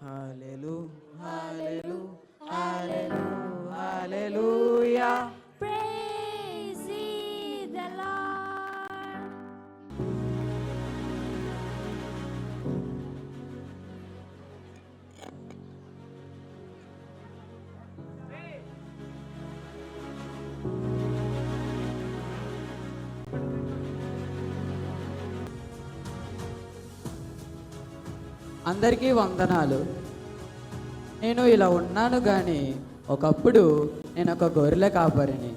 హల్లెలూ హల్లెలూ హల్లెలూ hallelujah. Praise ye the Lord. అందరికీ వందనాలు. నేను ఇలా ఉన్నాను కానీ ఒకప్పుడు నేను ఒక గొర్రెల కాపరిని.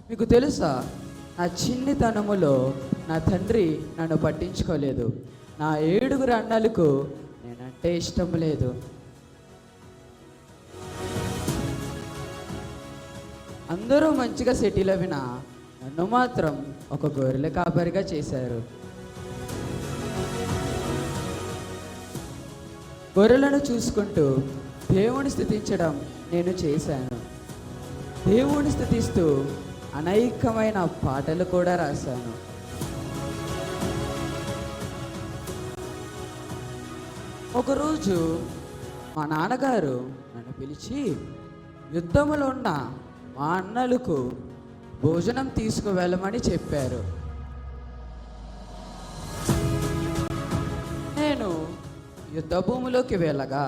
మీకు తెలుసా, నా చిన్నితనములో నా తండ్రి నన్ను పట్టించుకోలేదు. నా 7 అన్నలకు నేనంటే ఇష్టం లేదు. అందరూ మంచిగా సెటిల్ అవినా నన్ను మాత్రం ఒక గొర్రెల కాపరిగా చేశారు. గొర్రెలను చూసుకుంటూ దేవుని స్తుతించడం నేను చేశాను. దేవుని స్తుతిస్తూ అనేకమైన పాటలు కూడా రాశాను. ఒకరోజు మా నాన్నగారు నన్ను పిలిచి యుద్ధములో ఉన్న మా అన్నలకు భోజనం తీసుకువెళ్ళమని చెప్పారు. నేను యుద్ధ భూమిలోకి వెళ్ళగా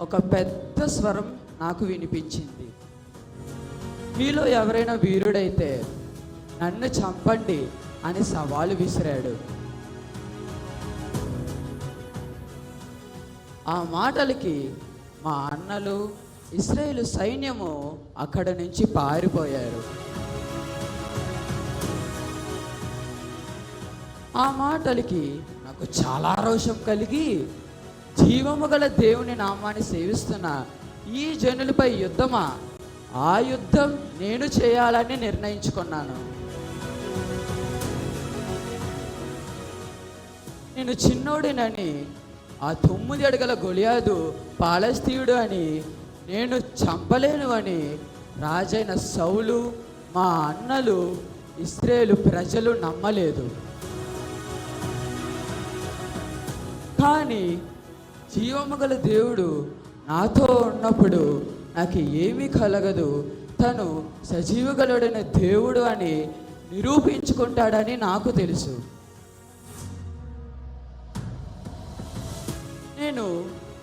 ఒక పెద్ద స్వరం నాకు వినిపించింది. మీలో ఎవరైనా వీరుడైతే నన్ను చంపండి అని సవాలు విసిరాడు. ఆ మాటలకి మా అన్నలు, ఇశ్రాయేలు సైన్యము అక్కడ నుంచి పారిపోయారు. ఆ మాటలకి నాకు చాలా రోషం కలిగి జీవము గల దేవుని నామాన్ని సేవిస్తున్న ఈ జనులపై యుద్ధమా, ఆ యుద్ధం నేను చేయాలని నిర్ణయించుకున్నాను. నేను చిన్నోడినని, ఆ 9 అడుగుల గొలియాదు పాలస్తీయుడు అని, నేను చంపలేను అని రాజైన సౌలు, మా అన్నలు, ఇశ్రాయేలు ప్రజలు నమ్మలేదు. కానీ జీవము గల దేవుడు నాతో ఉన్నప్పుడు నాకు ఏమీ కలగదు, తను సజీవగలుడైన దేవుడు అని నిరూపించుకుంటాడని నాకు తెలుసు. నేను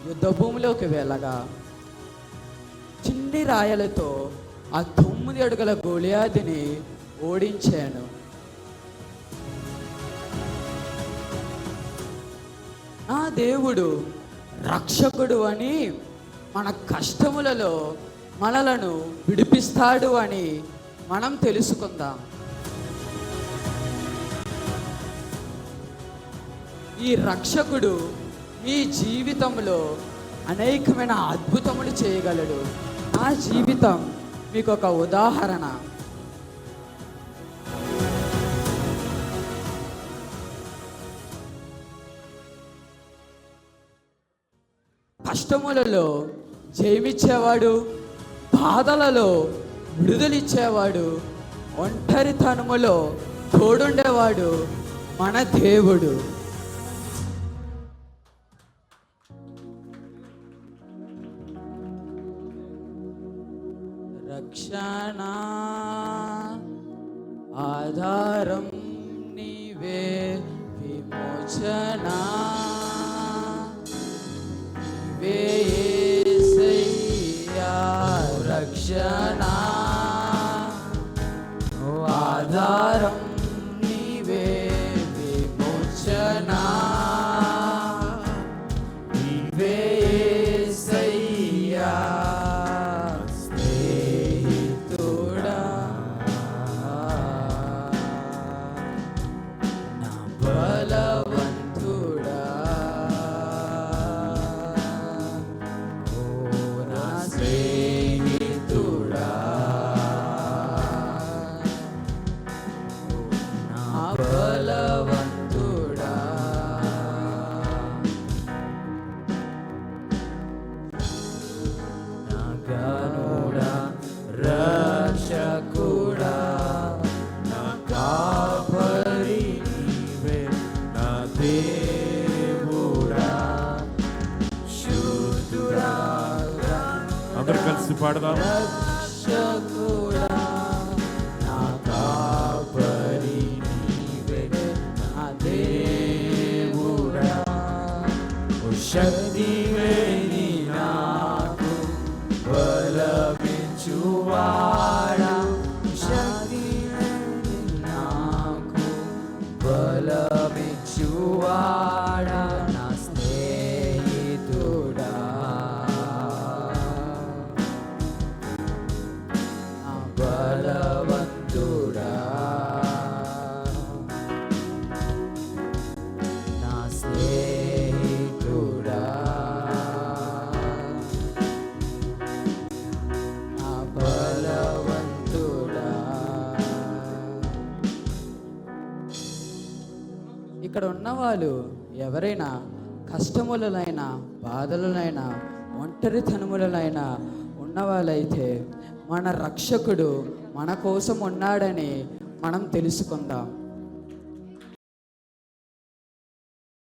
యుద్ధ భూమిలోకి వెళ్ళగా చిన్ని రాయలతో ఆ 9 అడుగుల గొలియాదుని ఓడించాను. నా దేవుడు రక్షకుడు అని, మన కష్టములలో మనలను విడిపిస్తాడు అని మనం తెలుసుకుందాం. ఈ రక్షకుడు మీ జీవితంలో అనేకమైన అద్భుతములు చేయగలడు. నా జీవితం మీకు ఒక ఉదాహరణ. కష్టములలో జయమిచ్చేవాడు, బాధలలో విడుదలిచ్చేవాడు, ఒంటరితనములో తోడుండేవాడు మన దేవుడు. రక్షణ ఆధారం నీవే, విమోచన యేసయ్యా. రక్షణ ఆధారం నీవే, విమోచన నీవే యేసయ్యా. స్నేహితుడా నా బలవంతుడా, పాడదాం. రక్షకుడా నా కాపరి నీవే నా దేవుడా శక్తివే నీ నాకు బలమిచ్చువాడా శక్తివే నీ నాకు బలమిచ్చువాడా నా స్నేహితుడా నా బలవంతుడా నా స్నేహితుడా నా బలవంతుడా. ఇక్కడ ఉన్నవాళ్ళు ఎవరైనా కష్టములనైనా బాధలనైనా ఒంటరితనములనైనా ఉన్నవాళ్ళైతే మన రక్షకుడు మన కోసం ఉన్నాడని మనం తెలుసుకుందాం.